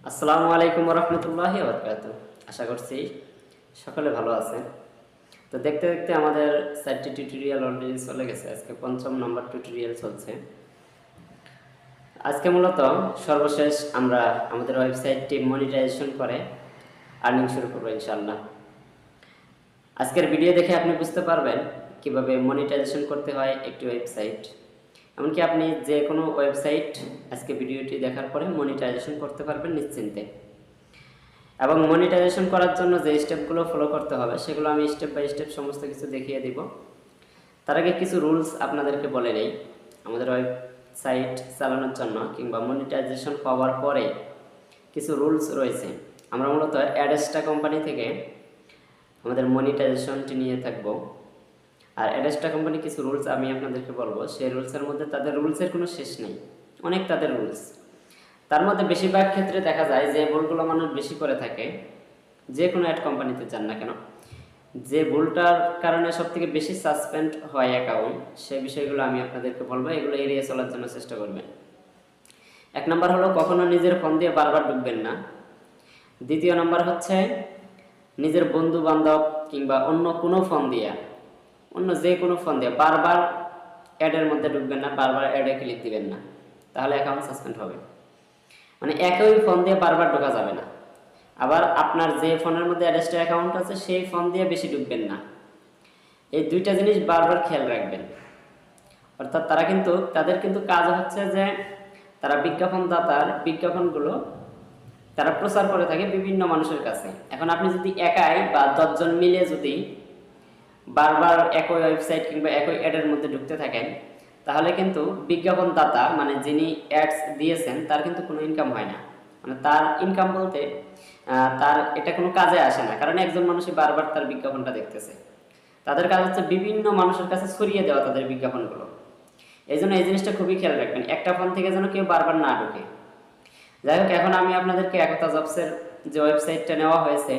আসসালামু আলাইকুম রহমতুল্লাহি ওয়া বারাকাতুহু। আশা করছি সকলে ভালো আছেন। তো দেখতে দেখতে আমাদের 4টি টিউটোরিয়াল অলরেডি চলে গেছে। আজকে 5ম নম্বর টিউটোরিয়াল চলছে। আজকে মূলত সর্বশেষ আমরা আমাদের ওয়েবসাইটটি মনিটাইজেশন করে আর্নিং শুরু করব ইনশাআল্লাহ। আজকের ভিডিও দেখে আপনি বুঝতে পারবেন কিভাবে মনিটাইজেশন করতে হয় একটি ওয়েবসাইট। এমনকি আপনি যে কোনো ওয়েবসাইট আজকে ভিডিওটি দেখার পরে মনিটাইজেশন করতে পারবেন নিশ্চিন্তে। এবং মনিটাইজেশন করার জন্য যে স্টেপগুলো ফলো করতে হবে সেগুলো আমি স্টেপ বাই স্টেপ সমস্ত কিছু দেখিয়ে দিব। তার আগে কিছু রুলস আপনাদেরকে বলে নেই। আমাদের ওয়েবসাইট চালানোর জন্য কিংবা মনিটাইজেশন পাওয়ার পরে কিছু রুলস রয়েছে। আমরা মূলত অ্যাডেস্টা কোম্পানি থেকে আমাদের মনিটাইজেশনটি নিয়ে থাকব। আর অ্যাডেস্টা কোম্পানি কিছু রুলস আমি আপনাদেরকে বলবো, সেই রুলসের মধ্যে তাদের রুলসের কোনো শেষ নেই, অনেক তাদের রুলস। তার মধ্যে বেশিরভাগ ক্ষেত্রে দেখা যায় যে ভুলগুলো মানুষ বেশি করে থাকে, যে কোনো অ্যাড কোম্পানিতে যান না কেন, যে ভুলটার কারণে সবথেকে বেশি সাসপেন্ড হয় অ্যাকাউন্ট, সেই বিষয়গুলো আমি আপনাদেরকে বলবো। এগুলো এড়িয়ে চলার জন্য চেষ্টা করবেন। 1 নম্বর হলো কখনো নিজের ফোন দিয়ে বারবার ঢুকবেন না। 2য় নম্বর হচ্ছে নিজের বন্ধু বান্ধব কিংবা অন্য কোনো ফোন দিয়ে, অন্য যে কোনো ফোন দিয়ে বারবার অ্যাডের মধ্যে ঢুকবেন না, বারবার অ্যাডে ক্লিক দিবেন না, তাহলে অ্যাকাউন্ট সাসপেন্ড হবে। মানে একই ফোন দিয়ে বারবার ঢোকা যাবে না। আবার আপনার যে ফোনের মধ্যে অ্যাডেস্টা অ্যাকাউন্ট আছে সেই ফোন দিয়ে বেশি ঢুকবেন না। এই 2টা জিনিস বারবার খেয়াল রাখবেন। অর্থাৎ তাদের কিন্তু কাজ হচ্ছে যে তারা বিজ্ঞাপনদাতার বিজ্ঞাপনগুলো তারা প্রচার করে থাকে বিভিন্ন মানুষের কাছে। এখন আপনি যদি একাই বা 10 জন মিলে যদি বারবার একই ওয়েবসাইট কিংবা একই অ্যাডের মধ্যে ঢুকতে থাকেন, তাহলে কিন্তু বিজ্ঞাপনদাতা মানে যিনি অ্যাডস দিয়েছেন তার কিন্তু কোনো ইনকাম হয় না। মানে তার ইনকাম বলতে তার এটা কোনো কাজে আসে না, কারণ একজন মানুষই বারবার তার বিজ্ঞাপনটা দেখতেছে। তাদের কাজ হচ্ছে বিভিন্ন মানুষের কাছে ছড়িয়ে দেওয়া তাদের বিজ্ঞাপনগুলো। এই জন্য এই জিনিসটা খুবই খেয়াল রাখবেন, একটা ফোন থেকে যেন কেউ বারবার না ঢোকে। যাই হোক, এখন আমি আপনাদেরকে একতা জবসের যে ওয়েবসাইটটা নেওয়া হয়েছে,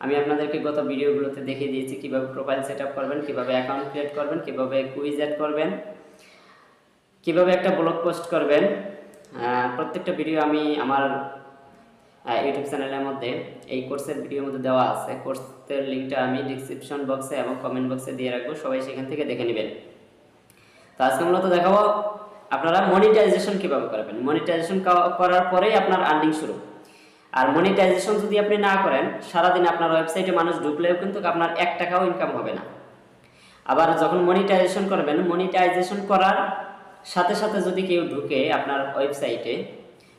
আমি আপনাদেরকে গত ভিডিওগুলোতে দেখিয়ে দিয়েছি কীভাবে প্রোফাইল সেট আপ করবেন, কীভাবে অ্যাকাউন্ট ক্রিয়েট করবেন, কীভাবে কুইজ অ্যাড করবেন, কীভাবে একটা ব্লগ পোস্ট করবেন। প্রত্যেকটা ভিডিও আমি আমার ইউটিউব চ্যানেলের মধ্যে এই কোর্সের ভিডিওর মধ্যে দেওয়া আছে। কোর্সের লিঙ্কটা আমি ডিসক্রিপশন বক্সে এবং কমেন্ট বক্সে দিয়ে রাখবো, সবাই সেখান থেকে দেখে নেবেন। তো আজকে মূলত দেখাবো আপনারা মনিটাইজেশন কীভাবে করবেন। মনিটাইজেশন করার পরেই আপনার আর্নিং শুরু। আর মনিটাইজেশন যদি আপনি না করেন, সারাদিন আপনার ওয়েবসাইটে মানুষ ঢুকলেও কিন্তু আপনার 1 টাকাও ইনকাম হবে না। আবার যখন মনিটাইজেশন করবেন, মনিটাইজেশন করার সাথে সাথে যদি কেউ ঢুকে আপনার ওয়েবসাইটে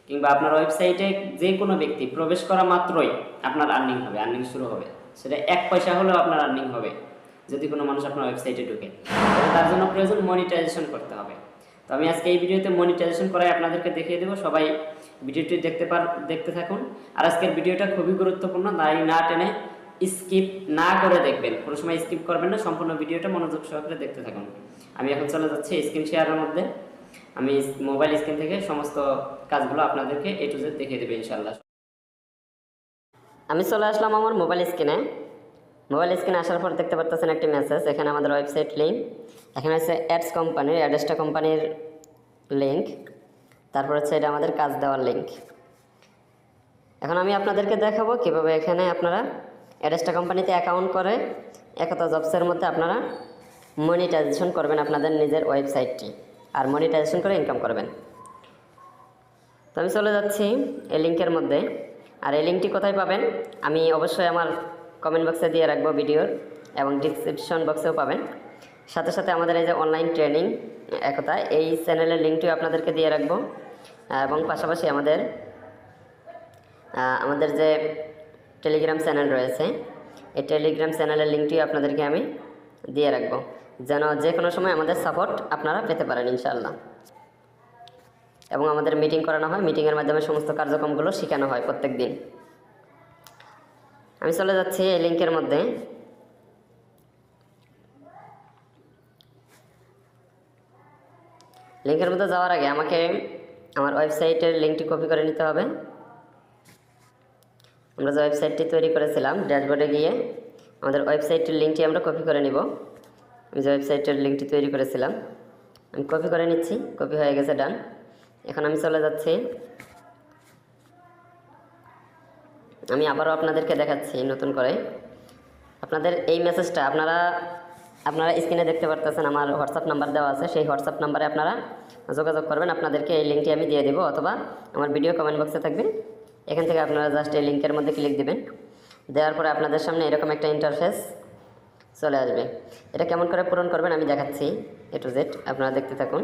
কিংবা আপনার ওয়েবসাইটে যে কোনো ব্যক্তি প্রবেশ করা মাত্রই আপনার আর্নিং হবে, আর্নিং শুরু হবে। সেটা 1 পয়সা হলেও আপনার আর্নিং হবে যদি কোনো মানুষ আপনার ওয়েবসাইটে ঢুকে। তার জন্য প্রয়োজন মনিটাইজেশন করতে হবে। তো আমি আজকে এই ভিডিওতে মনিটাইজেশন করাই আপনাদেরকে দেখিয়ে দেবো। সবাই ভিডিওটি দেখতে থাকুন। আর আজকের ভিডিওটা খুবই গুরুত্বপূর্ণ, তাই না টেনে স্কিপ না করে দেখবেন, কোনো সময় স্কিপ করবেন না, সম্পূর্ণ ভিডিওটা মনোযোগ সহকারে দেখতে থাকুন। আমি এখন চলে যাচ্ছি স্ক্রিন শেয়ারের মধ্যে। আমি মোবাইল স্ক্রিন থেকে সমস্ত কাজগুলো আপনাদেরকে A to Z দেখিয়ে দেবো ইনশাআল্লাহ। আমি চলে আসলাম আমার মোবাইল স্ক্রিনে। মোবাইল স্ক্রিনে আসার পর দেখতে পাচ্ছেন একটি মেসেজ, এখানে আমাদের ওয়েবসাইট লিঙ্ক, এখানে হচ্ছে অ্যাডস কোম্পানির, অ্যাডেস্টা কোম্পানির লিঙ্ক, তারপর হচ্ছে এটা আমাদের কাজ দেওয়ার লিঙ্ক। এখন আমি আপনাদেরকে দেখাবো কীভাবে এখানে আপনারা অ্যাডেস্টা কোম্পানিতে অ্যাকাউন্ট করে একতা জবসের মধ্যে আপনারা মনিটাইজেশন করবেন আপনাদের নিজের ওয়েবসাইটটি, আর মনিটাইজেশন করে ইনকাম করবেন। তো আমি চলে যাচ্ছি এই লিঙ্কের মধ্যে। আর এই লিঙ্কটি কোথায় পাবেন আমি অবশ্যই আমার কমেন্ট বক্সে দিয়ে রাখবো ভিডিওর, এবং ডিসক্রিপশন বক্সেও পাবেন। সাথে সাথে আমাদের এই যে অনলাইন ট্রেনিং একতা, এই চ্যানেলের লিঙ্কটিও আপনাদেরকে দিয়ে রাখবো, এবং পাশাপাশি আমাদের যে টেলিগ্রাম চ্যানেল রয়েছে, এই টেলিগ্রাম চ্যানেলের লিঙ্কটিও আপনাদেরকে আমি দিয়ে রাখবো, যেন যে কোনো সময় আমাদের সাপোর্ট আপনারা পেতে পারেন ইনশাআল্লাহ। এবং আমাদের মিটিং করানো হয়, মিটিংয়ের মাধ্যমে সমস্ত কার্যক্রমগুলো শেখানো হয় প্রত্যেক দিন। আমি চলে যাচ্ছি এই লিঙ্কের মধ্যে। লিঙ্কের মধ্যে যাওয়ার আগে আমাকে আমার ওয়েবসাইটের লিঙ্কটি কপি করে নিতে হবে। আমরা যে ওয়েবসাইটটি তৈরি করেছিলাম, ড্যাশবোর্ডে গিয়ে আমাদের ওয়েবসাইটের লিঙ্কটি আমরা কপি করে নিব। আমি যে ওয়েবসাইটের লিঙ্কটি তৈরি করেছিলাম আমি কপি করে নিচ্ছি, কপি হয়ে গেছে, ডান। এখন আমি চলে যাচ্ছি আমি আবারও আপনাদেরকে দেখাচ্ছি নতুন করে। আপনাদের এই মেসেজটা আপনারা স্ক্রিনে দেখতে পারতেছেন, আমার হোয়াটসঅ্যাপ নাম্বার দেওয়া আছে। সেই হোয়াটসঅ্যাপ নাম্বারে আপনারা যোগাযোগ করবেন। আপনাদেরকে এই লিঙ্কটি আমি দিয়ে দেবো, অথবা আমার ভিডিও কমেন্ট বক্সে থাকবে, এখান থেকে আপনারা জাস্ট এই লিঙ্কের মধ্যে ক্লিক দিবেন। দেওয়ার পরে আপনাদের সামনে এরকম একটা ইন্টারফেস চলে আসবে। এটা কেমন করে পূরণ করবেন আমি দেখাচ্ছি A to Z, আপনারা দেখতে থাকুন।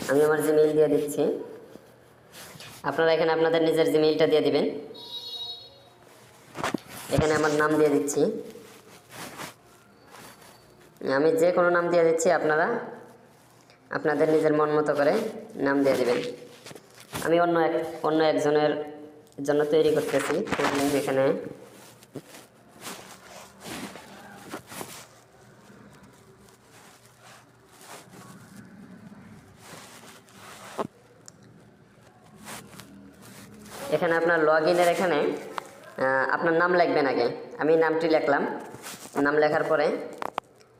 আমি আমার জিমেইল দিয়ে দিচ্ছি, আপনারা এখানে আপনাদের নিজের জিমেইলটা দিয়ে দিবেন। এখানে আমার নাম দিয়ে দিচ্ছি, আমি যে কোনো নাম দিয়ে দিচ্ছি, আপনারা আপনাদের নিজের মন মতো করে নাম দিয়ে দিবেন। আমি অন্য একজনের জন্য তৈরি করতেছি এখানে। এখানে আপনার লগ ইনের এখানে আপনার নাম লিখবেন আগে। আমি নামটি লিখলাম, নাম লেখার পরে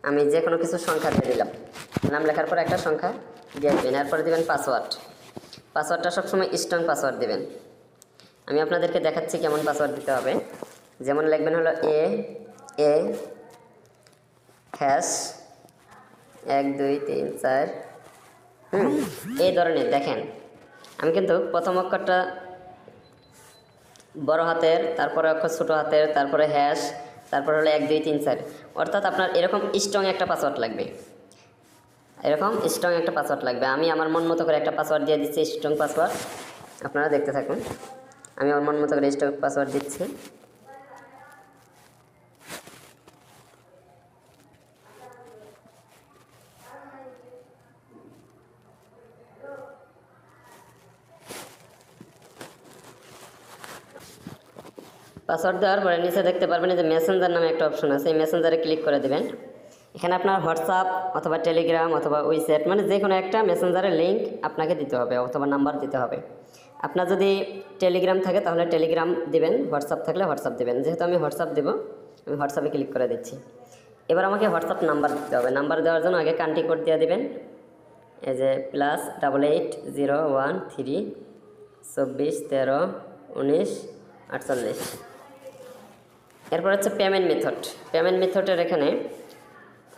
আমি যে কোনো কিছু সংখ্যা দিয়ে দিলাম। নাম লেখার পরে একটা সংখ্যা দিয়ে দেবেন, এরপরে দেবেন পাসওয়ার্ড। পাসওয়ার্ডটা সবসময় স্ট্রং পাসওয়ার্ড দেবেন। আমি আপনাদেরকে দেখাচ্ছি কেমন পাসওয়ার্ড দিতে হবে। যেমন লিখবেন হলো এ হ্যাশ 1 2 3 4, এই ধরনের। দেখেন আমি কিন্তু প্রথম অক্ষরটা বড় হাতের, তারপরে অক্ষর ছোটো হাতের, তারপরে হ্যাশ, তারপরে হলো 1 2 3 4। অর্থাৎ আপনার এরকম স্ট্রং একটা পাসওয়ার্ড লাগবে, এরকম স্ট্রং একটা পাসওয়ার্ড লাগবে। আমি আমার মন মতো করে একটা পাসওয়ার্ড দিয়ে দিচ্ছি, স্ট্রং পাসওয়ার্ড। আপনারা দেখতে থাকুন, আমি আমার মন মতো করে স্ট্রং পাসওয়ার্ড দিচ্ছি। পাসওয়ার্ড দেওয়ার পরে নিচে দেখতে পারবেন যে মেসেঞ্জার নামে একটা অপশন আছে, এই মেসেঞ্জারে ক্লিক করে দেবেন। এখানে আপনার হোয়াটসঅ্যাপ অথবা টেলিগ্রাম অথবা উইচ্যাট, মানে যে কোনো একটা মেসেঞ্জারের লিঙ্ক আপনাকে দিতে হবে অথবা নাম্বার দিতে হবে। আপনার যদি টেলিগ্রাম থাকে তাহলে টেলিগ্রাম দিবেন, হোয়াটসঅ্যাপ থাকলে হোয়াটসঅ্যাপ দিবেন। যেহেতু আমি হোয়াটসঅ্যাপ দেবো, আমি হোয়াটসঅ্যাপে ক্লিক করে দিচ্ছি। এবার আমাকে হোয়াটসঅ্যাপ নাম্বার দিতে হবে। নাম্বার দেওয়ার জন্য আগে কান্ট্রি কোড দিয়ে দিবেন, এই যে +88 013 24 13 19 48। এরপর হচ্ছে পেমেন্ট মেথড। পেমেন্ট মেথডের এখানে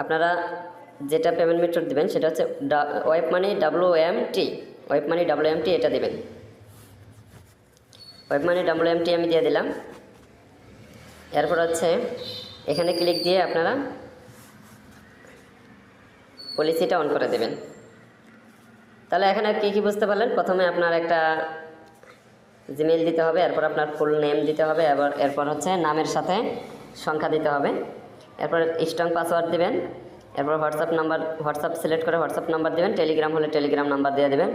আপনারা যেটা পেমেন্ট মেথড দেবেন সেটা হচ্ছে web money WMT, web money WMT এটা দেবেন। ওয়েব মানি WMT আমি দিয়ে দিলাম। এরপর হচ্ছে এখানে ক্লিক দিয়ে আপনারা পলিসিটা অন করে দেবেন। তাহলে এখানে কী বুঝতে পারলেন? প্রথমে আপনার একটা জিমেইল দিতে হবে, এরপর আপনার ফুল নেম দিতে হবে, এরপর হচ্ছে নামের সাথে সংখ্যা দিতে হবে, এরপর স্ট্রং পাসওয়ার্ড দিবেন, এরপর হোয়াটসঅ্যাপ সিলেক্ট করে হোয়াটসঅ্যাপ নাম্বার দেবেন, টেলিগ্রাম হলে টেলিগ্রাম নাম্বার দিয়ে দেবেন,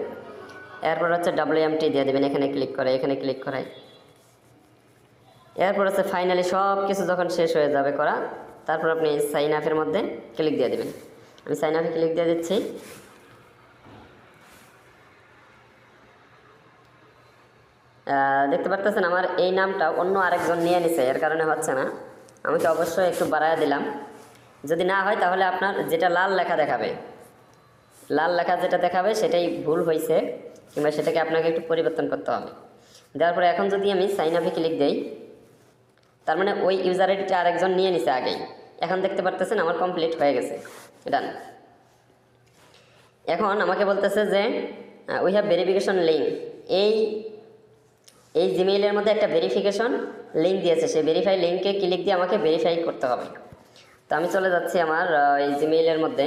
এরপর হচ্ছে WMT দিয়ে দেবেন। এখানে ক্লিক করাই এরপর হচ্ছে ফাইনালি সব কিছু যখন শেষ হয়ে যাবে করা, তারপর আপনি সাইন আপের মধ্যে ক্লিক দিয়ে দেবেন। আমি সাইন আপে ক্লিক দিয়ে দিচ্ছি। দেখতে পারতেছেন আমার এই নামটা অন্য আরেকজন নিয়ে নিছে, এর কারণে হচ্ছে না। আমাকে অবশ্যই একটু বাড়ায় দিলাম। যদি না হয় তাহলে আপনার যেটা লাল লেখা দেখাবে, লাল লেখা যেটা দেখাবে সেটাই ভুল হয়েছে, কিংবা সেটাকে আপনাকে একটু পরিবর্তন করতে হবে। দেওয়ার পরে এখন যদি আমি সাইন আপে ক্লিক দিই, তার মানে ওই ইউজার আইডিটা আরেকজন নিয়ে নিছে আগেই। এখন দেখতে পারতেছেন আমার কমপ্লিট হয়ে গেছে, ডান। এখন আমাকে বলতেছে যে উই হ্যাভ ভেরিফিকেশন লিঙ্ক। এই জিমেইলের মধ্যে একটা ভেরিফিকেশন লিঙ্ক দিয়েছে, সেই ভেরিফাই লিঙ্কে ক্লিক দিয়ে আমাকে ভেরিফাই করতে হবে। তো আমি চলে যাচ্ছি আমার এই জিমেইলের মধ্যে।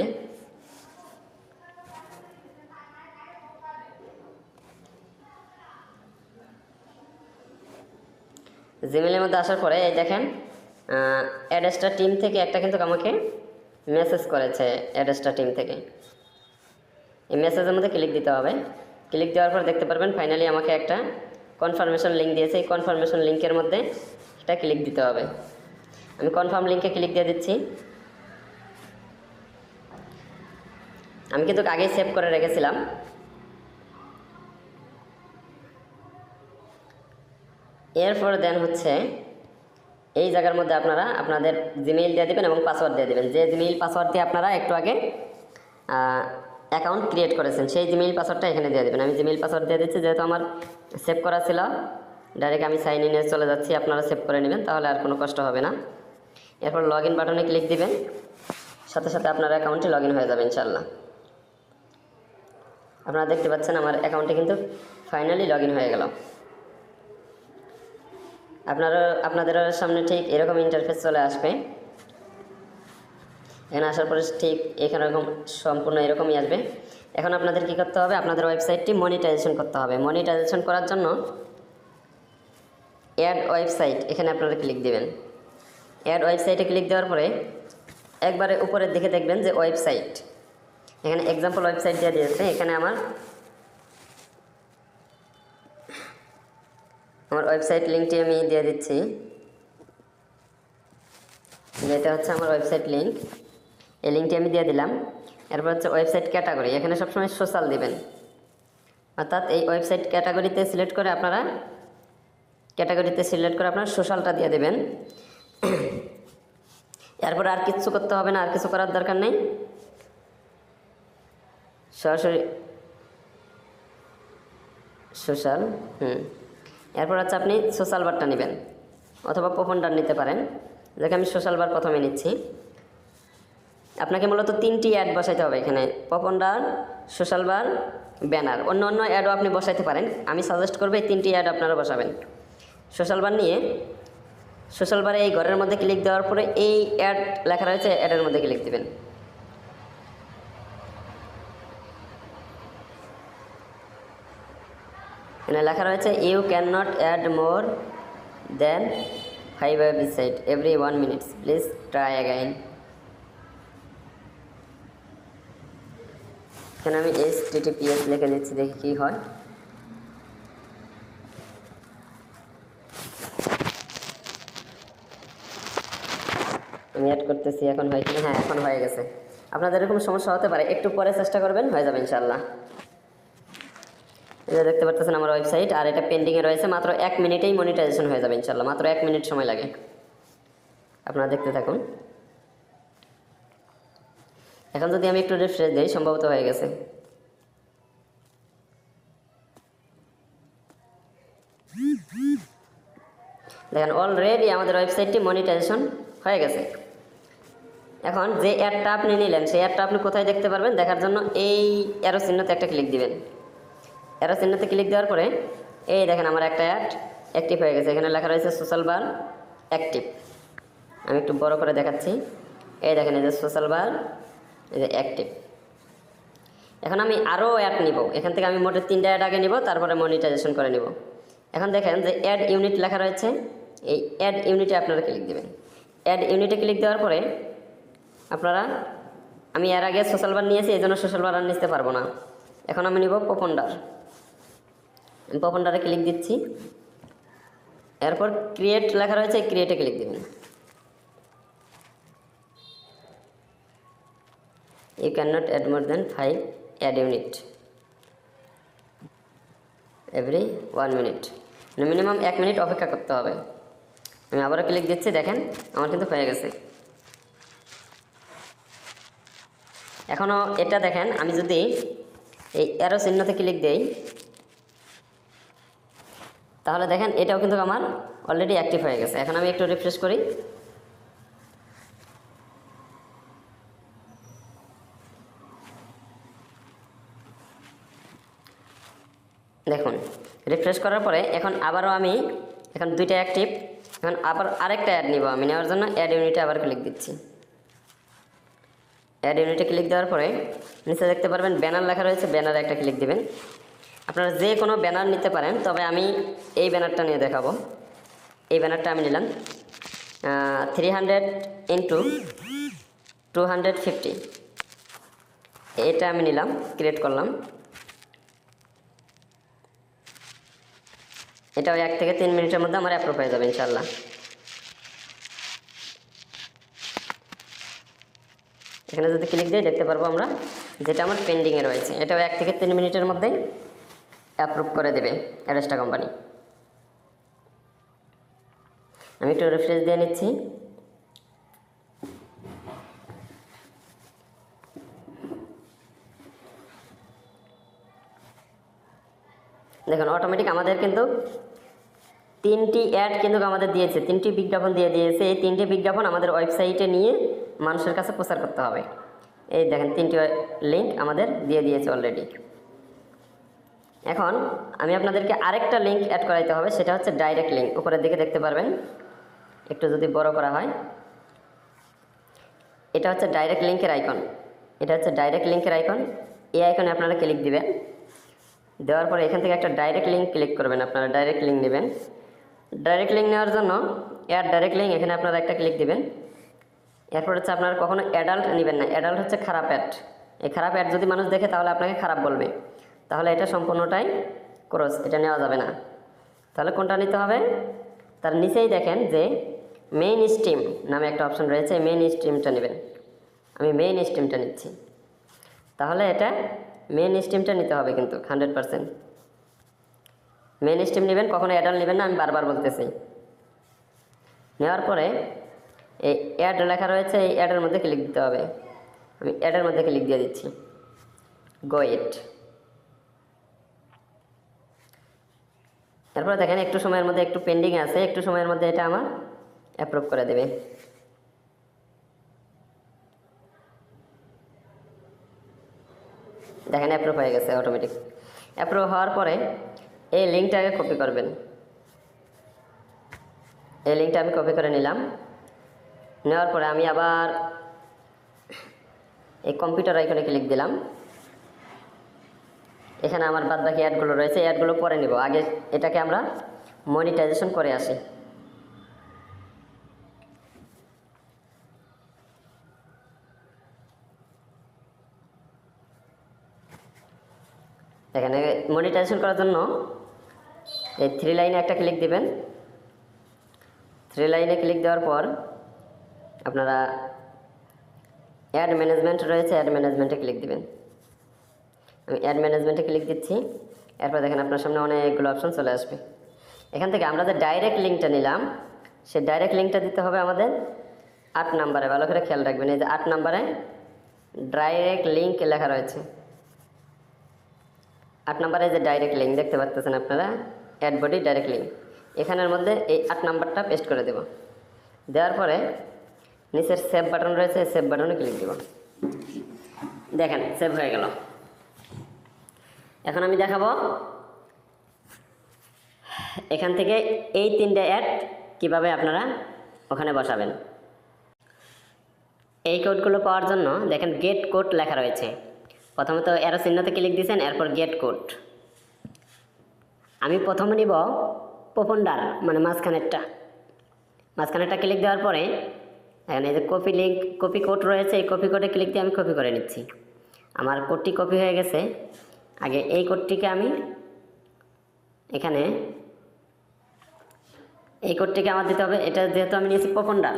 জিমেইলের মধ্যে আসার পরে এই দেখেন অ্যাডস্টার টিম থেকে একটা কিন্তু আমাকে মেসেজ করেছে, অ্যাডস্টার টিম থেকে। এই মেসেজের মধ্যে ক্লিক দিতে হবে। ক্লিক দেওয়ার পর দেখতে পারবেন ফাইনালি আমাকে একটা কনফার্মেশন লিঙ্ক দিয়েছে। এই কনফার্মেশন লিঙ্কের মধ্যে এটা ক্লিক দিতে হবে। আমি কনফার্ম লিঙ্কে ক্লিক দিয়ে দিচ্ছি। আমি কিন্তু আগেই সেভ করে রেখেছিলাম। এরপর দেন হচ্ছে এই জায়গার মধ্যে আপনারা আপনাদের জিমেইল দিয়ে দেবেন এবং পাসওয়ার্ড দিয়ে দেবেন। যে জিমেইল পাসওয়ার্ড দিয়ে আপনারা একটু আগে অ্যাকাউন্ট ক্রিয়েট করেছেন সেই জিমেইল পাসওয়ার্ডটা এখানে দিয়ে দেবেন। আমি জিমেইল পাসওয়ার্ড দিয়ে দিচ্ছি, যেহেতু আমার সেভ করা ছিল। ডাইরেক্ট আমি সাইন ইনে চলে যাচ্ছি, আপনারা সেভ করে নেবেন, তাহলে আর কোনো কষ্ট হবে না। এরপর লগ ইন বাটনে ক্লিক দিবেন, সাথে সাথে আপনার অ্যাকাউন্টে লগ ইন হয়ে যাবে ইনশাল্লাহ। আপনারা দেখতে পাচ্ছেন আমার অ্যাকাউন্টে কিন্তু ফাইনালি লগ ইন হয়ে গেল। আপনাদের সামনে ঠিক এরকম ইন্টারফেস চলে আসবে। এখানে আসার পরে ঠিক এখানে এরকম সম্পূর্ণ এরকমই আসবে। এখন আপনাদের কি করতে হবে, আপনাদের ওয়েবসাইটটি মনিটাইজেশন করতে হবে। মনিটাইজেশন করার জন্য অ্যাড ওয়েবসাইট, এখানে আপনারা ক্লিক দিবেন। অ্যাড ওয়েবসাইটে ক্লিক দেওয়ার পরে একবারে উপরের দিকে দেখবেন যে ওয়েবসাইট, এখানে এক্সাম্পল ওয়েবসাইট দিয়ে দিয়েছে। এখানে আমার ওয়েবসাইট লিঙ্কটি আমি দিয়ে দিচ্ছি। এটা হচ্ছে আমার ওয়েবসাইট লিঙ্ক, এই লিঙ্কটি আমি দিয়ে দিলাম। এরপর হচ্ছে ওয়েবসাইট ক্যাটাগরি, এখানে সবসময় সোশ্যাল দিবেন, অর্থাৎ এই ওয়েবসাইট ক্যাটাগরিতে সিলেক্ট করে আপনারা সোশ্যালটা দিয়ে দেবেন। এরপর আর কিছু করতে হবে না, আর কিছু করার দরকার নেই, সরাসরি সোশ্যাল। এরপর হচ্ছে আপনি সোশ্যাল বারটা নেবেন অথবা পপন্ডার নিতে পারেন। যাকে আমি সোশ্যাল বার প্রথমে নিচ্ছি। আপনাকে মূলত 3টি অ্যাড বসাইতে হবে এখানে, পপন্ডার, সোশ্যাল বার, ব্যানার। অন্য অন্য অ্যাডও আপনি বসাইতে পারেন, আমি সাজেস্ট করবো এই 3টি অ্যাড আপনারা বসাবেন। সোশ্যাল বার নিয়ে সোশ্যাল বারে এই ঘরের মধ্যে ক্লিক দেওয়ার পরে এই অ্যাড লেখা রয়েছে, অ্যাডের মধ্যে ক্লিক দিবেন। এখানে লেখা রয়েছে you can not add more than 5 website every 1 minutes, please try again. এখানে আমি HTTPS লিখে দিচ্ছি, দেখি কী হয়। আমি অ্যাড করতেছি, এখন হয় কিনা? হ্যাঁ, এখন হয়ে গেছে। আপনাদের এরকম সমস্যা হতে পারে, একটু পরে চেষ্টা করবেন, হয়ে যাবে ইনশাল্লাহ। এটা দেখতে পাচ্ছেন আমার ওয়েবসাইট, আর এটা পেন্ডিংয়ে রয়েছে। মাত্র 1 মিনিটেই মনিটাইজেশন হয়ে যাবে ইনশাল্লাহ, মাত্র 1 মিনিট সময় লাগে। আপনারা দেখতে থাকুন। এখন যদি আমি একটু রিফ্রেশ দিই, সম্ভবত হয়ে গেছে। দেখেন অলরেডি আমাদের ওয়েবসাইটটি মনিটাইজেশন হয়ে গেছে। এখন যে অ্যাডটা আপনি নিলেন সেই অ্যাডটা আপনি কোথায় দেখতে পারবেন, দেখার জন্য এই অ্যারো চিহ্নতে একটা ক্লিক দিবেন। অ্যারো চিহ্নতে ক্লিক দেওয়ার পরে এই দেখেন আমার একটা অ্যাড অ্যাক্টিভ হয়ে গেছে। এখানে লেখা রয়েছে সোশ্যাল বার অ্যাক্টিভ। আমি একটু বড় করে দেখাচ্ছি, এই দেখেন এই যে সোশ্যাল বার, এই যে অ্যাক্টিভ। এখন আমি আরও অ্যাড নিব, এখান থেকে আমি মোটে 3টা অ্যাড আগে নিব, তারপরে মনিটাইজেশন করে নিব। এখন দেখেন যে অ্যাড ইউনিট লেখা রয়েছে, এই অ্যাড ইউনিটে আপনারা ক্লিক দেবেন। অ্যাড ইউনিটে ক্লিক দেওয়ার পরে আপনারা, আমি এর আগে সোশ্যাল বার নিয়েছি, এই জন্য সোশ্যাল বার আর নিতে পারবো না। এখন আমি নিব পপন্ডার। পপন্ডারে ক্লিক দিচ্ছি। এরপর ক্রিয়েট লেখা রয়েছে, ক্রিয়েটে ক্লিক দেবেন। You can not add more than 5 add unit every 1 minute, minimum 1 minute অপেক্ষা করতে হবে। আমি আবারও ক্লিক দিচ্ছি, দেখেন আমার কিন্তু হয়ে গেছে। এখনও এটা দেখেন, আমি যদি এই অ্যারো চিহ্নতে ক্লিক দেই, তাহলে দেখেন এটাও কিন্তু আমার অলরেডি অ্যাক্টিভ হয়ে গেছে। এখন আমি একটু রিফ্রেশ করি, দেখুন রিফ্রেশ করার পরে এখন আবারও আমি, এখন 2টা অ্যাক্টিভ। এখন আবার আরেকটা অ্যাড নিব, আমি নেওয়ার জন্য অ্যাড ইউনিটে আবার ক্লিক দিচ্ছি। অ্যাড ইউনিটে ক্লিক দেওয়ার পরে নিচে দেখতে পারবেন ব্যানার লেখা রয়েছে, ব্যানারে একটা ক্লিক দিবেন। আপনারা যে কোনো ব্যানার নিতে পারেন, তবে আমি এই ব্যানারটা নিয়ে দেখাবো। এই ব্যানারটা আমি নিলাম 300 ইন্টু 250, এটা আমি নিলাম, ক্রিয়েট করলাম। এটাও 1 থেকে 3 মিনিটের মধ্যে আমার অ্যাপ্রুভ হয়ে যাবে ইনশাল্লাহ। এখানে যদি ক্লিক দিই দেখতে পারবো আমরা যেটা আমার পেন্ডিংয়ে রয়েছে, এটাও 1 থেকে 3 মিনিটের মধ্যেই অ্যাপ্রুভ করে দেবে অ্যারেস্টা কোম্পানি। আমি একটু রিফ্রেশ দিয়ে নিচ্ছি। দেখুন অটোমেটিক আমাদের কিন্তু 3টি অ্যাড কিন্তু আমাদের দিয়েছে, 3টি বিজ্ঞাপন দিয়ে দিয়েছে। এই 3টি বিজ্ঞাপন আমাদের ওয়েবসাইটে নিয়ে মানুষের কাছে প্রচার করতে হবে। এই দেখেন 3টি লিঙ্ক আমাদের দিয়ে দিয়েছে অলরেডি। এখন আমি আপনাদেরকে আরেকটা লিঙ্ক অ্যাড করাইতে হবে, সেটা হচ্ছে ডাইরেক্ট লিঙ্ক। উপরের দিকে দেখতে পারবেন, একটু যদি বড় করা হয়, এটা হচ্ছে ডাইরেক্ট লিঙ্কের আইকন। এটা হচ্ছে ডাইরেক্ট লিঙ্কের আইকন। এই আইকনে আপনারা ক্লিক দিবেন। দেওয়ার পরে এখান থেকে একটা ডাইরেক্ট লিঙ্ক ক্লিক করবেন। আপনারা ডাইরেক্ট লিঙ্ক নেবেন। ডাইরেক্ট লিঙ্ক নেওয়ার জন্য অ্যাড ডাইরেক্ট লিঙ্ক, এখানে আপনারা একটা ক্লিক দিবেন। এরপর হচ্ছে আপনারা কখনো অ্যাডাল্ট নেবেন না। অ্যাডাল্ট হচ্ছে খারাপ অ্যাড। এই খারাপ অ্যাড যদি মানুষ দেখে তাহলে আপনাকে খারাপ বলবে, তাহলে এটা সম্পূর্ণটাই ক্রস, এটা নেওয়া যাবে না। তাহলে কোনটা নিতে হবে? তার নিচেই দেখেন যে মেইন স্ট্রিম নামে একটা অপশন রয়েছে, মেইন স্ট্রিমটা নেবেন। আমি মেইন স্ট্রিমটা নিচ্ছি। তাহলে এটা মেইন স্ট্রিমটা নিতে হবে কিন্তু 100%। মেইন স্ট্রিম নেবেন, কখনো অ্যাডাল্ট নেবেন না, আমি বারবার বলতেছি। নেওয়ার পরে এই অ্যাড লেখা রয়েছে, এই অ্যাডের মধ্যে ক্লিক দিতে হবে। আমি অ্যাডের মধ্যে ক্লিক দিয়ে দিচ্ছি। গো ইট। এরপরে দেখেন একটু সময়ের মধ্যে, একটু পেন্ডিং আছে, একটু সময়ের মধ্যে এটা আমার অ্যাপ্রুভ করে দেবে। দেখেন অ্যাপ্রুভ হয়ে গেছে অটোমেটিক। অ্যাপ্রুভ হওয়ার পরে এই লিঙ্কটাকে কপি করবেন। এই লিঙ্কটা আমি কপি করে নিলাম। নেওয়ার পরে আমি আবার এই কম্পিউটার আইকনে ক্লিক দিলাম। এখানে আমার বাদবাকি অ্যাডগুলো রয়েছে, অ্যাডগুলো পরে নিব। আগে এটাকে আমরা মনিটাইজেশন করে আসি। এখানে মনিটাইজেশন করার জন্য এই 3 লাইনে একটা ক্লিক দিবেন। 3 লাইনে ক্লিক দেওয়ার পর আপনারা অ্যাড ম্যানেজমেন্ট রয়েছে, অ্যাড ম্যানেজমেন্টে ক্লিক দিবেন। আমি অ্যাড ম্যানেজমেন্টে ক্লিক দিচ্ছি। এরপর দেখেন আপনার সামনে অনেকগুলো অপশন চলে আসবে। এখান থেকে আমরা যে ডাইরেক্ট লিঙ্কটা নিলাম, সেই ডাইরেক্ট লিঙ্কটা দিতে হবে আমাদের 8 নম্বরে। ভালো করে খেয়াল রাখবেন, এই যে 8 নম্বরে ডাইরেক্ট লিঙ্ক লেখা রয়েছে। 8 নম্বরে যে ডাইরেক্ট লিঙ্ক দেখতে পাচ্ছেন আপনারা, অ্যাড বডি ডাইরেক্ট লিঙ্ক, এখানের মধ্যে এই 8 নাম্বারটা পেস্ট করে দেব। দেওয়ার পরে নিচের সেভ বাটন রয়েছে, সেভ বাটনে ক্লিক দেব। দেখেন সেভ হয়ে গেল। এখন আমি দেখাবো এখান থেকে এই 3টে অ্যাড কিভাবে আপনারা ওখানে বসাবেন। এই কোডগুলো পাওয়ার জন্য দেখেন গেট কোড লেখা রয়েছে। প্রথমত অ্যারো চিহ্নতে ক্লিক দিয়েছেন, এরপর গেট কোড। আমি প্রথমে নিব পপন্ডার, মানে মাঝখানেরটা ক্লিক দেওয়ার পরে এখানে এই যে কপি লিঙ্ক, কপি কোড রয়েছে, এই কপি কোডে ক্লিক দিয়ে আমি কপি করে নিচ্ছি। আমার কোডটি কপি হয়ে গেছে। আগে এই কোডটিকে আমি এখানে, এই কোডটিকে আমার দিতে হবে। এটা যেহেতু আমি নিয়েছি পপন্ডার,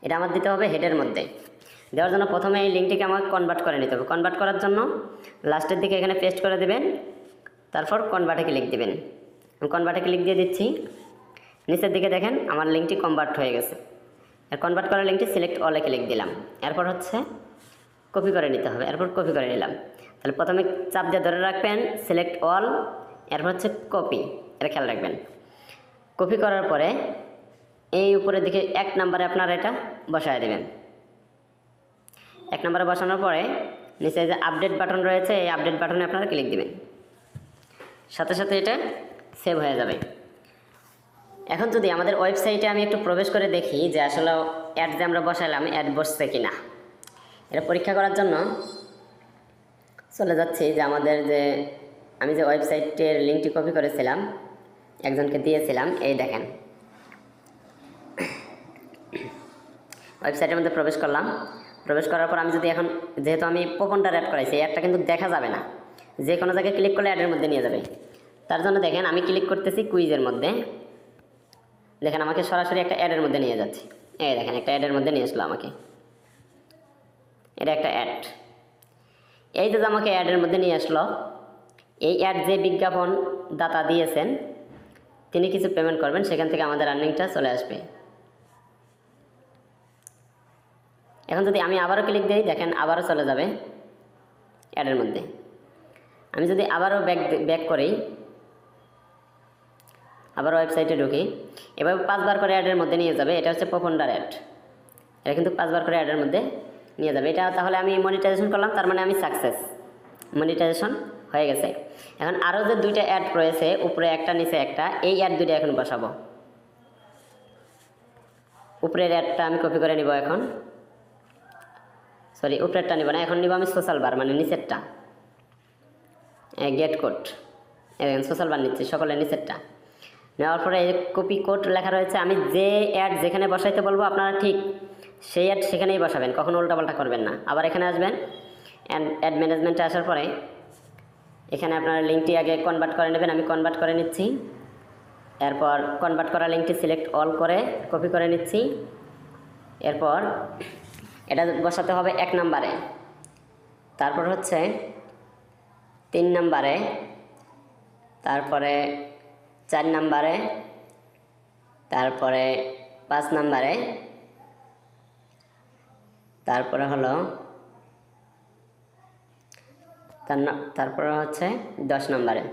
এটা আমার দিতে হবে হেডের মধ্যে। দেওয়ার জন্য প্রথমে এই লিঙ্কটিকে আমাকে কনভার্ট করে নিতে হবে। কনভার্ট করার জন্য লাস্টের দিকে এখানে পেস্ট করে দেবেন, তারপর কনভার্টে ক্লিক দেবেন। আমি কনভার্টে ক্লিক দিয়ে দিচ্ছি। নিচের দিকে দেখেন আমার লিঙ্কটি কনভার্ট হয়ে গেছে। আর কনভার্ট করা লিঙ্কটি সিলেক্ট অলে ক্লিক দিলাম। এরপর হচ্ছে কপি করে নিতে হবে, এরপর কপি করে নিলাম। তাহলে প্রথমে চাপ দিয়ে ধরে রাখবেন সিলেক্ট অল, এরপর হচ্ছে কপি, এটা খেয়াল রাখবেন। কপি করার পরে এই উপরের দিকে 1 নম্বরে আপনারা এটা বসায় দেবেন। 1 নম্বরে বসানোর পরে নিচে যে আপডেট বাটন রয়েছে, এই আপডেট বাটনে আপনারা ক্লিক দিবেন। সাথে সাথে এটা সেভ হয়ে যাবে। এখন যদি আমাদের ওয়েবসাইটে আমি একটু প্রবেশ করে দেখি যে আসলে অ্যাড যে আমরা বসালাম অ্যাড বসছে কিনা, এটা পরীক্ষা করার জন্য চলে যাচ্ছি যে আমাদের যে আমি যে ওয়েবসাইটের লিঙ্কটি কপি করেছিলাম, একজনকে দিয়েছিলাম, এই দেখেন ওয়েবসাইটের মধ্যে প্রবেশ করলাম। প্রবেশ করার পর আমি যদি এখন, যেহেতু আমি পপন্ডার অ্যাড করাইছি, অ্যাডটা কিন্তু দেখা যাবে না, যে কোনো জায়গায় ক্লিক করলে অ্যাডের মধ্যে নিয়ে যাবে। তার জন্য দেখেন আমি ক্লিক করতেছি কুইজের মধ্যে, দেখেন আমাকে সরাসরি একটা অ্যাডের মধ্যে নিয়ে যাচ্ছে। এই দেখেন একটা অ্যাডের মধ্যে নিয়ে আসলো আমাকে, এটা একটা অ্যাড। এই যে আমাকে অ্যাডের মধ্যে নিয়ে আসলো, এই অ্যাড যে বিজ্ঞাপন দাতা দিয়েছেন তিনি কিছু পেমেন্ট করবেন, সেখান থেকে আমাদের আর্নিংটা চলে আসবে। এখন যদি আমি আবারও ক্লিক দিই, দেখেন আবারও চলে যাবে অ্যাডের মধ্যে। আমি যদি আবারও ব্যাক করি, আবার ওয়েবসাইটে ঢুকি, এভাবে 5 বার করে অ্যাডের মধ্যে নিয়ে যাবে। এটা হচ্ছে প্রোপন্ডার অ্যাড, এটা কিন্তু 5 বার করে অ্যাডের মধ্যে নিয়ে যাবে। এটা তাহলে আমি মনিটাইজেশন করলাম, তার মানে আমি সাকসেস, মনিটাইজেশন হয়ে গেছে। এখন আরও যে 2টা অ্যাড রয়েছে, উপরে একটা নিচে একটা, এই অ্যাড 2টা এখন বসাবো। উপরের অ্যাডটা আমি কপি করে নিব এখন, সরি উপরেরটা নিব না, এখন নিব আমি সোশ্যাল বার, মানে নিচেরটা, গেট কোড। সোশ্যাল বার নিচ্ছি, সকলের নিচেরটা নেওয়ার পরে এই কপি কোড লেখা রয়েছে। আমি যে অ্যাড যেখানে বসাইতে বলবো আপনারা ঠিক সেই অ্যাড সেখানেই বসাবেন, কখনো উল্টাপাল্টা করবেন না। আবার এখানে আসবেন, অ্যাড ম্যানেজমেন্টে আসার পরে এখানে আপনারা লিঙ্কটি আগে কনভার্ট করে নেবেন। আমি কনভার্ট করে নিচ্ছি। এরপর কনভার্ট করা লিঙ্কটি সিলেক্ট অল করে কপি করে নিচ্ছি। এরপর এটা বসাতে হবে 1 নম্বরে, তারপর হচ্ছে 3 নম্বরে, তারপরে 4 নম্বরে, তারপরে 5 নম্বরে, তারপরে হলো তারপরে হচ্ছে 10 নম্বরে,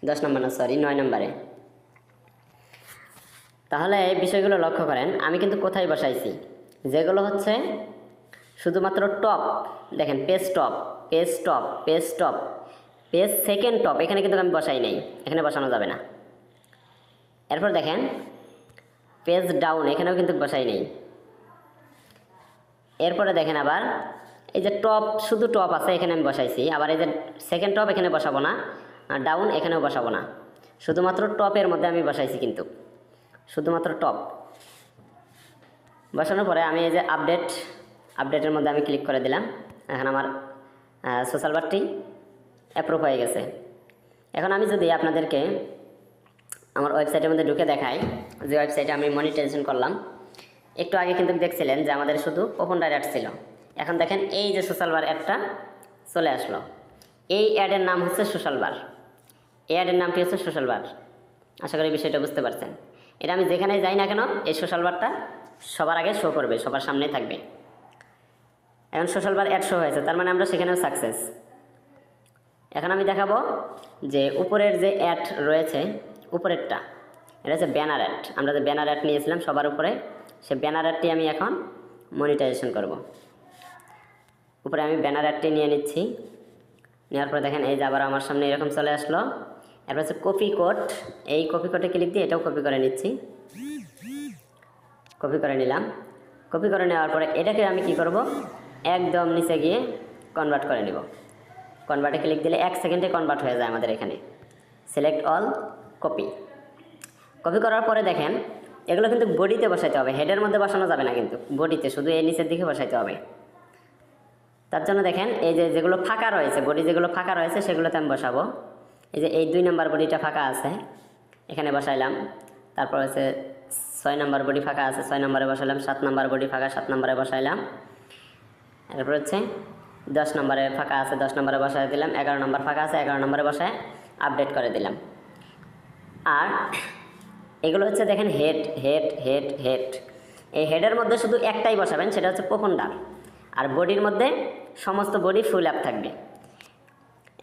10 নম্বর না সরি 9 নম্বরে। তাহলে এই বিষয়গুলো লক্ষ্য করেন, আমি কিন্তু কোথায় বসাইছি, যেগুলো হচ্ছে শুধুমাত্র টপ, দেখেন page top, page top, page top, page second top, এখানে কিন্তু আমি বসাই নাই, এখানে বসানো যাবে না। এরপর দেখেন পেজ ডাউন, এখানেও কিন্তু বসাই নেই। এরপরে দেখেন আবার এই যে টপ, শুধু টপ আছে, এখানে আমি বসাইছি। আবার এই যে সেকেন্ড টপ, এখানে বসাবো না, আর ডাউন এখানেও বসাবো না, শুধুমাত্র টপের মধ্যে আমি বসাইছি, কিন্তু শুধুমাত্র টপ বসানোর পরে আমি এই যে আপডেটের মধ্যে আমি ক্লিক করে দিলাম। এখন আমার সোশ্যাল বারটি অ্যাপ্রুভ হয়ে গেছে। এখন আমি যদি আপনাদেরকে আমার ওয়েবসাইটের মধ্যে ঢুকে দেখাই, যে ওয়েবসাইটে আমি মনিটাইজেশন করলাম, একটু আগে কিন্তু দেখছিলেন যে আমাদের শুধু প্রোপন্ডার অ্যাড ছিল। এখন দেখেন এই যে সোশ্যাল বার অ্যাডটা চলে আসলো। এই অ্যাডের নাম হচ্ছে সোশ্যাল বার, এই অ্যাডের নামটি হচ্ছে সোশ্যাল বার। আশা করি বিষয়টা বুঝতে পারছেন। এটা আমি যেখানে যাই না কেন, এই সোশ্যাল বারটা সবার আগে শো করবে, সবার সামনে থাকবে। এখন সোশ্যাল বার অ্যাড শো হয়েছে, তার মানে আমরা সেখানেও সাকসেস। এখন আমি দেখাবো যে উপরের যে অ্যাড রয়েছে, উপরেরটা এটা হচ্ছে ব্যানার অ্যাড। আমরা যে ব্যানার অ্যাড নিয়েছিলাম সবার উপরে, সে ব্যানার অ্যাডটি আমি এখন মনিটাইজেশন করব। উপরে আমি ব্যানার অ্যাডটি নিয়ে নিচ্ছি। নেওয়ার পরে দেখেন এই যে আবার আমার সামনে এরকম চলে আসলো। এরপর হচ্ছে কপি কোড, এই কপি কোডে ক্লিক দিয়ে এটাও কপি করে নিচ্ছি, কপি করে নিলাম। কপি করে নেওয়ার পরে এটাকে আমি কি করব, একদম নিচে গিয়ে কনভার্ট করে নিব। কনভার্টে ক্লিক দিলে 1 সেকেন্ডে কনভার্ট হয়ে যায় আমাদের এখানে। Select all, copy. কপি করার পরে দেখেন এগুলো কিন্তু বডিতে বসাইতে হবে, হেডের মধ্যে বসানো যাবে না, কিন্তু বডিতে, শুধু এই নিচের দিকে বসাইতে হবে। তার জন্য দেখেন এই যে যেগুলো ফাঁকা রয়েছে, বডি যেগুলো ফাঁকা রয়েছে সেগুলোতে আমি বসাবো। এই যে এই 2 নম্বর বডিটা ফাঁকা আছে, এখানে বসাইলাম। তারপর হচ্ছে 6 নম্বর বডি ফাঁকা আছে, 6 নম্বরে বসাইলাম। 7 নম্বর বডি ফাঁকা, 7 নম্বরে বসাইলাম। এরপর হচ্ছে 10 নম্বরে ফাঁকা আছে, 10 নম্বরে বসাই দিলাম। 11 নম্বর ফাঁকা আছে, 11 নম্বরে বসায় আপডেট করে দিলাম। আর এগুলো হচ্ছে দেখেন হেড হেড হেড হেড, এই হেডের মধ্যে শুধু একটাই বসাবেন, সেটা হচ্ছে প্রোপন্ডার। আর বডির মধ্যে সমস্ত বডি ফুল অ্যাপ থাকবে।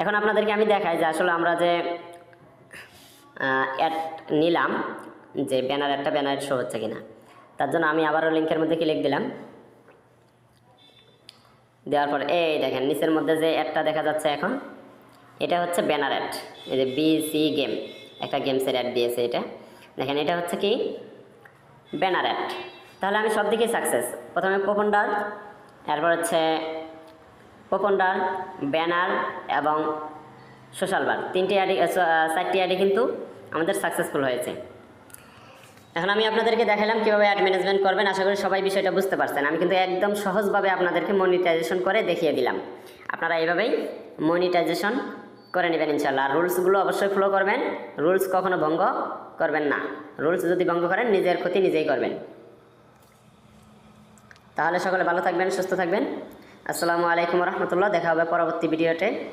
এখন আপনাদেরকে আমি দেখাই যে আসলে আমরা যে অ্যাড নিলাম, যে ব্যানার একটা ব্যানার শো হচ্ছে কিনা। তার জন্য আমি আবারও লিঙ্কের মধ্যে ক্লিক দিলাম। দেওয়ার পর এই দেখেন নিচের মধ্যে যে অ্যাডটা দেখা যাচ্ছে এখন, এটা হচ্ছে ব্যানার অ্যাড। এই যে বিসি গেম, একটা গেমসের অ্যাড দিয়েছে এটা। দেখেন এটা হচ্ছে কি ব্যানার অ্যাড। তাহলে আমি সব দিকেই সাকসেস। প্রথমে প্রোপন্ডার, এরপর হচ্ছে প্রোপন্ডার, ব্যানার এবং সোশ্যাল বার, 4টি অ্যাডই কিন্তু আমাদের সাকসেসফুল হয়েছে। এখন আমি আপনাদেরকে দেখালাম কীভাবে অ্যাড ম্যানেজমেন্ট করবেন। আশা করি সবাই বিষয়টা বুঝতে পারছেন। আমি কিন্তু একদম সহজভাবে আপনাদেরকে মনিটাইজেশন করে দেখিয়ে দিলাম। আপনারা এইভাবেই মনিটাইজেশন করে নেবেন ইনশাল্লাহ। আর রুলসগুলো অবশ্যই ফলো করবেন, রুলস কখনো ভঙ্গ করবেন না। রুলস যদি ভঙ্গ করেন নিজের ক্ষতি নিজেই করবেন। তাহলে সকলে ভালো থাকবেন, সুস্থ থাকবেন। আসসালামু আলাইকুম রহমতুল্লাহ। দেখা হবে পরবর্তী ভিডিওতে।